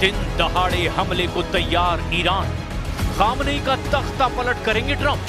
दिन दहाड़े हमले को तैयार ईरान, खामनेई का तख्ता पलट करेंगे ट्रंप।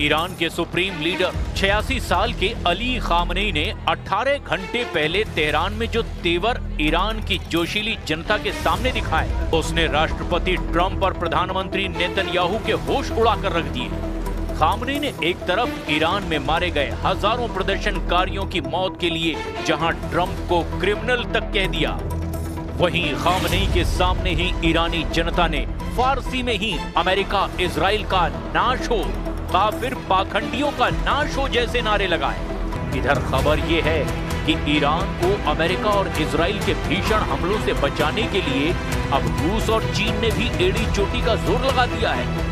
ईरान के सुप्रीम लीडर 86 साल के अली खामनेई ने 18 घंटे पहले तेहरान में जो तेवर ईरान की जोशीली जनता के सामने दिखाए, उसने राष्ट्रपति ट्रंप और प्रधानमंत्री नेतन्याहू के होश उड़ाकर रख दिए। खामनेई ने एक तरफ ईरान में मारे गए हजारों प्रदर्शनकारियों की मौत के लिए जहां ट्रंप को क्रिमिनल तक कह दिया, वहीं खामनेई के सामने ही ईरानी जनता ने फारसी में ही अमेरिका इजराइल का नाश हो, काफिर पाखंडियों का नाश हो जैसे नारे लगाए। इधर खबर ये है कि ईरान को अमेरिका और इजराइल के भीषण हमलों से बचाने के लिए अब रूस और चीन ने भी एड़ी चोटी का जोर लगा दिया है।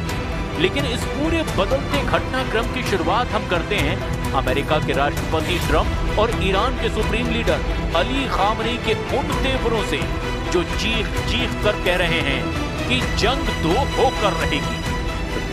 लेकिन इस पूरे बदलते घटनाक्रम की शुरुआत हम करते हैं अमेरिका के राष्ट्रपति ट्रंप और ईरान के सुप्रीम लीडर अली खामनेई के उन तेवरों से, जो चीख चीख कर कह रहे हैं कि जंग तो होकर रहेगी।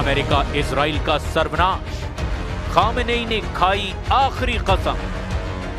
अमेरिका इजराइल का सर्वनाश, खामनेई ने खाई आखिरी कसम।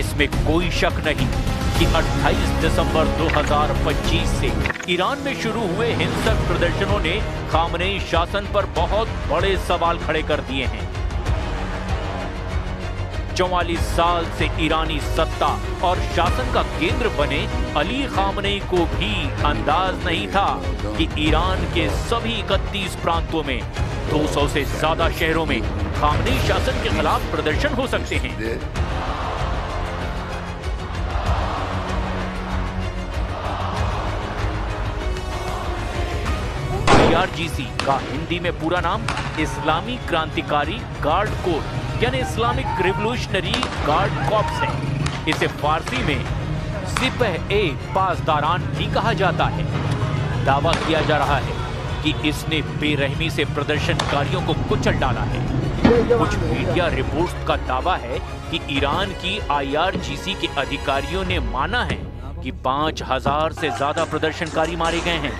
इसमें कोई शक नहीं कि 28 दिसंबर 2025 से ईरान में शुरू हुए हिंसक प्रदर्शनों ने खामनेई शासन पर बहुत बड़े सवाल खड़े कर दिए हैं। 44 साल से ईरानी सत्ता और शासन का केंद्र बने अली खामनेई को भी अंदाज नहीं था कि ईरान के सभी 31 प्रांतों में 200 से ज्यादा शहरों में खामनेई शासन के खिलाफ प्रदर्शन हो सकते हैं। IRGC का हिंदी में पूरा नाम इस्लामी क्रांतिकारी गार्ड कोर यानी इस्लामिक रिवोल्यूशनरी गार्ड कॉर्प्स है। इसे फारसी में सिपह-ए पासदारान भी कहा जाता है। दावा किया जा रहा है कि इसने बेरहमी से प्रदर्शनकारियों को कुचल डाला है। कुछ मीडिया रिपोर्ट्स का दावा है कि ईरान की IRGC के अधिकारियों ने माना है कि 5000 से ज्यादा प्रदर्शनकारी मारे गए हैं,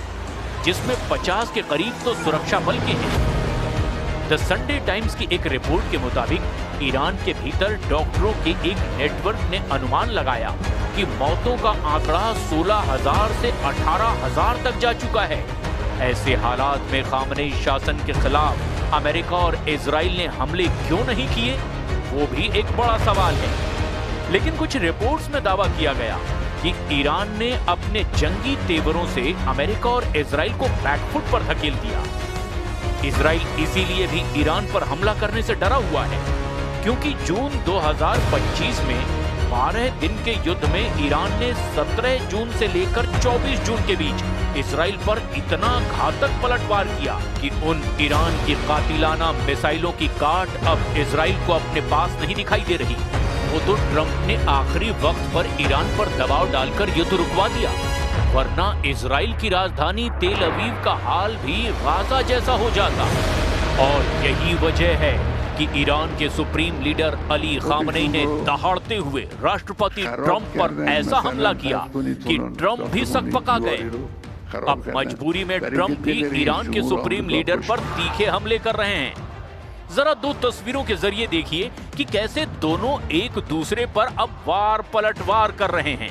जिसमें 50 के करीब तो सुरक्षा बल के हैं। द संडे टाइम्स की एक रिपोर्ट के मुताबिक ईरान के भीतर डॉक्टरों के एक नेटवर्क ने अनुमान लगाया कि मौतों का आंकड़ा 16,000 से 18,000 तक जा चुका है। ऐसे हालात में खामनेई शासन के खिलाफ अमेरिका और इजराइल ने हमले क्यों नहीं किए, वो भी एक बड़ा सवाल है। लेकिन कुछ रिपोर्ट्स में दावा किया गया कि ईरान ने अपने जंगी तेवरों से अमेरिका और इजराइल को बैकफुट पर धकेल दिया। इजराइल इसीलिए भी ईरान पर हमला करने से डरा हुआ है क्योंकि जून 2025 में 12 दिन के युद्ध में ईरान ने 17 जून से लेकर 24 जून के बीच इजराइल पर इतना घातक पलटवार किया कि उन ईरान की कातिलाना मिसाइलों की काट अब इजराइल को अपने पास नहीं दिखाई दे रही। वो तो ट्रंप ने आखिरी वक्त पर ईरान पर दबाव डालकर युद्ध रुकवा दिया, वरना इजराइल की राजधानी तेल अवीव का हाल भी गाजा जैसा हो जाता। और यही वजह है कि ईरान के सुप्रीम लीडर अली खामनेई ने दहाड़ते हुए राष्ट्रपति ट्रंप पर ऐसा हमला किया कि ट्रंप भी सकपका गए। अब मजबूरी में ट्रंप भी ईरान के सुप्रीम लीडर पर तीखे हमले कर रहे हैं। जरा दो तस्वीरों के जरिए देखिए कि कैसे दोनों एक दूसरे पर अब वार पलटवार कर रहे हैं।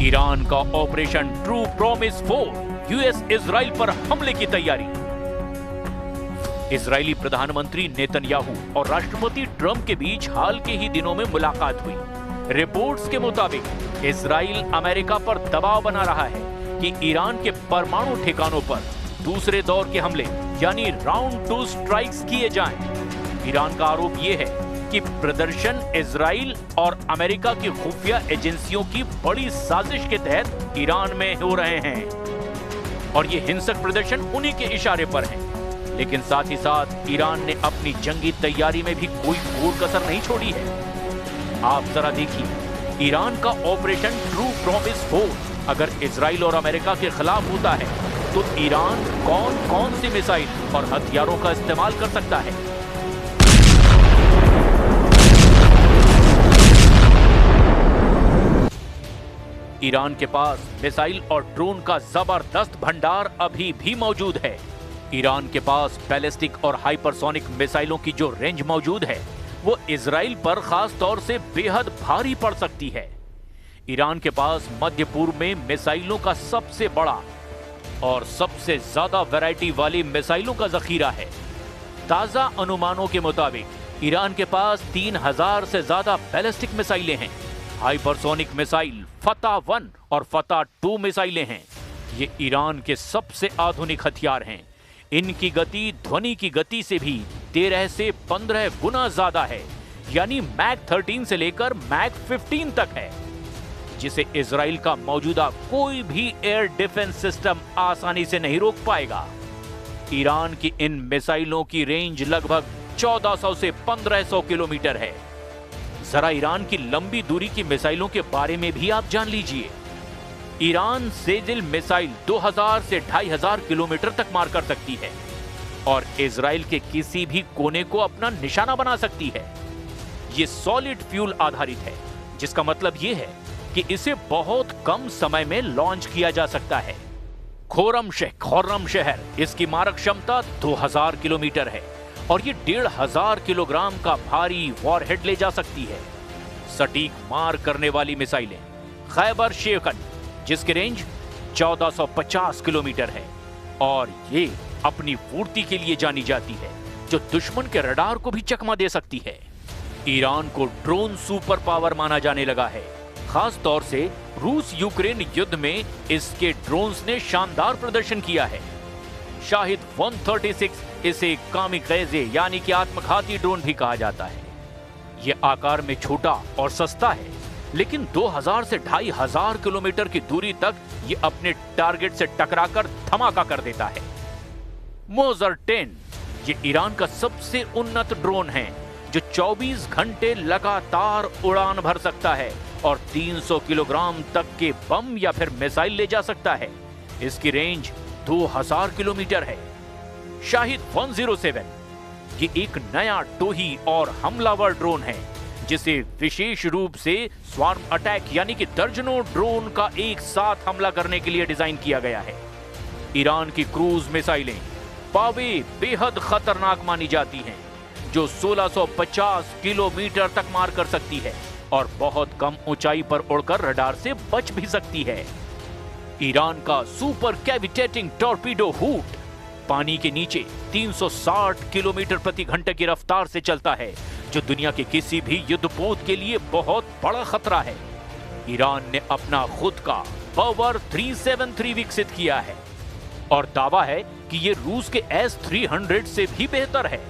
ईरान का operation true promise 4 US Israel पर हमले की तैयारी। इजरायली प्रधानमंत्री नेतन्याहू और राष्ट्रपति ट्रंप के बीच हाल के ही दिनों में मुलाकात हुई। रिपोर्ट्स के मुताबिक इजराइल अमेरिका पर दबाव बना रहा है कि ईरान के परमाणु ठिकानों पर दूसरे दौर के हमले यानी राउंड 2 स्ट्राइक्स किए जाएं। ईरान का आरोप यह है कि प्रदर्शन इजराइल और अमेरिका की खुफिया एजेंसियों की बड़ी साजिश के तहत ईरान में हो रहे हैं और ये हिंसक प्रदर्शन उन्हीं के इशारे पर है। लेकिन साथ ही साथ ईरान ने अपनी जंगी तैयारी में भी कोई कोर कसर नहीं छोड़ी है। आप जरा देखिए, ईरान का ऑपरेशन ट्रू प्रॉमिस 4 अगर इजराइल और अमेरिका के खिलाफ होता है तो ईरान कौन कौन सी मिसाइल और हथियारों का इस्तेमाल कर सकता है। ईरान के पास मिसाइल और ड्रोन का जबरदस्त भंडार अभी भी मौजूद है। ईरान के पास बैलिस्टिक और हाइपरसोनिक मिसाइलों की जो रेंज मौजूद है वो इजराइल पर खास तौर से बेहद भारी पड़ सकती है। ईरान के पास मध्य पूर्व में मिसाइलों का सबसे बड़ा और सबसे ज्यादा वैरायटी वाली मिसाइलों का जखीरा है। ताजा अनुमानों के मुताबिक ईरान के पास 3000 से ज्यादा बैलिस्टिक मिसाइलें हैं। हाइपरसोनिक मिसाइल फतह 1 और फतह 2 मिसाइलें हैं। ये ईरान के सबसे आधुनिक हथियार हैं। इनकी गति ध्वनि की गति से भी 13 से 15 गुना ज्यादा है, यानी मैक 13 से लेकर मैक 15 तक है, जिसे इजराइल का मौजूदा कोई भी एयर डिफेंस सिस्टम आसानी से नहीं रोक पाएगा। ईरान की इन मिसाइलों की रेंज लगभग 1400 से 1500 किलोमीटर है। जरा ईरान की लंबी दूरी की मिसाइलों के बारे में भी आप जान लीजिए। ईरान सेजिल मिसाइल 2000 से 2500 किलोमीटर तक मार कर सकती है और इजराइल के किसी भी कोने को अपना निशाना बना सकती है। यह सॉलिड फ्यूल आधारित है, जिसका मतलब यह है कि इसे बहुत कम समय में लॉन्च किया जा सकता है। खुर्रम शहर इसकी मारक क्षमता 2000 किलोमीटर है और ये 1500 किलोग्राम का भारी वॉरहेड ले जा सकती है। सटीक मार करने वाली मिसाइलें खैबर शेखन जिसकी रेंज 1450 किलोमीटर है और ये अपनी फुर्ती के लिए जानी जाती है, जो दुश्मन के रडार को भी चकमा दे सकती है। ईरान को ड्रोन सुपर पावर माना जाने लगा है। खास तौर से रूस यूक्रेन युद्ध में इसके ड्रोन्स ने शानदार प्रदर्शन किया है। शाहिद 136 इसे कामिकाज़े यानी कि आत्मघाती ड्रोन भी कहा जाता है। यह आकार में छोटा और सस्ता है, लेकिन 2000 से 2500 किलोमीटर की दूरी तक ये अपने टारगेट से टकराकर धमाका कर देता है। मोजर 10 ये ईरान का सबसे उन्नत ड्रोन है, जो 24 घंटे लगातार उड़ान भर सकता है और 300 किलोग्राम तक के बम या फिर मिसाइल ले जा सकता है। इसकी रेंज 2000 किलोमीटर है। शाहिद 107 ये एक नया टोही और हमलावर ड्रोन है, जिसे विशेष रूप से स्वार्म अटैक यानी कि दर्जनों ड्रोन का एक साथ हमला करने के लिए डिजाइन किया गया है। ईरान की क्रूज मिसाइलें पावे बेहद खतरनाक मानी जाती हैं, जो 1650 किलोमीटर तक मार कर सकती है और बहुत कम ऊंचाई पर उड़कर रडार से बच भी सकती है। ईरान का सुपर कैविटेटिंग टॉर्पीडो हूट पानी के नीचे 360 किलोमीटर प्रति घंटे की रफ्तार से चलता है, जो दुनिया के किसी भी युद्धपोत के लिए बहुत बड़ा खतरा है। ईरान ने अपना खुद का बर्बर 373 विकसित किया है और दावा है कि ये रूस के S-300 से भी बेहतर है।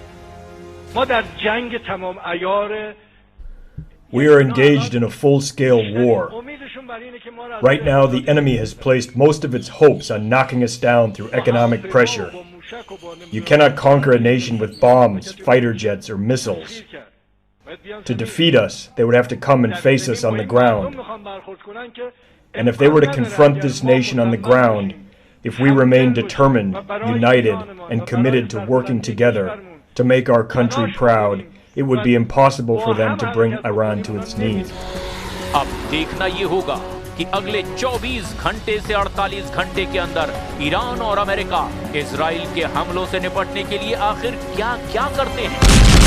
We are engaged in a full-scale war. Right now, the enemy has placed most of its hopes on knocking us down through economic pressure. You cannot conquer a nation with bombs, fighter jets, or missiles. To defeat us, they would have to come and face us on the ground. And if they were to confront this nation on the ground, if we remain determined, united, and committed to working together to make our country proud, it would be impossible for them to bring Iran to its knees. अब देखना ये होगा कि अगले 24 घंटे से 48 घंटे के अंदर ईरान और अमेरिका इजराइल के हमलों से निपटने के लिए आखिर क्या-क्या करते हैं।